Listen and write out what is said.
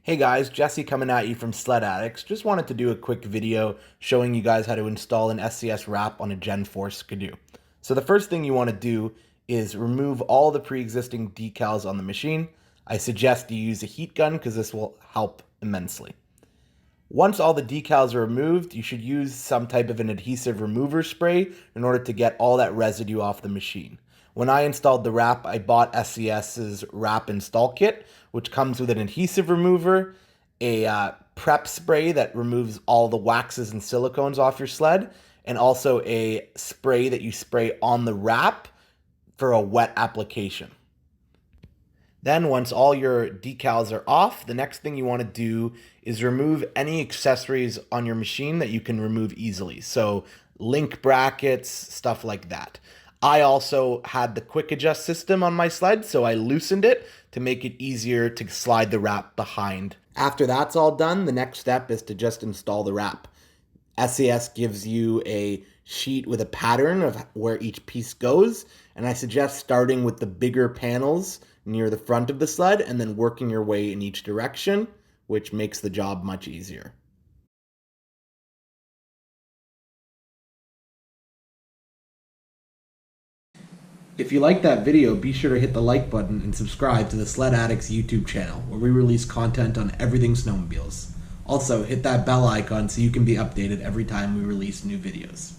Hey guys, Jesse coming at you from Sledaddicz. Just wanted to do a quick video showing you guys how to install an SCS wrap on a Gen4 Ski-Doo. So the first thing you want to do is remove all the pre-existing decals on the machine. I suggest you use a heat gun because this will help immensely. Once all the decals are removed, you should use some type of an adhesive remover spray in order to get all that residue off the machine. When I installed the wrap, I bought SCS's wrap install kit, which comes with an adhesive remover, a prep spray that removes all the waxes and silicones off your sled, and also a spray that you spray on the wrap for a wet application. Then once all your decals are off, the next thing you want to do is remove any accessories on your machine that you can remove easily. So link brackets, stuff like that. I also had the quick adjust system on my sled, so I loosened it to make it easier to slide the wrap behind. After that's all done, the next step is to just install the wrap. SCS gives you a sheet with a pattern of where each piece goes, and I suggest starting with the bigger panels near the front of the sled and then working your way in each direction, which makes the job much easier. If you like that video, be sure to hit the like button and subscribe to the Sledaddicz YouTube channel, where we release content on everything snowmobiles. Also, hit that bell icon so you can be updated every time we release new videos.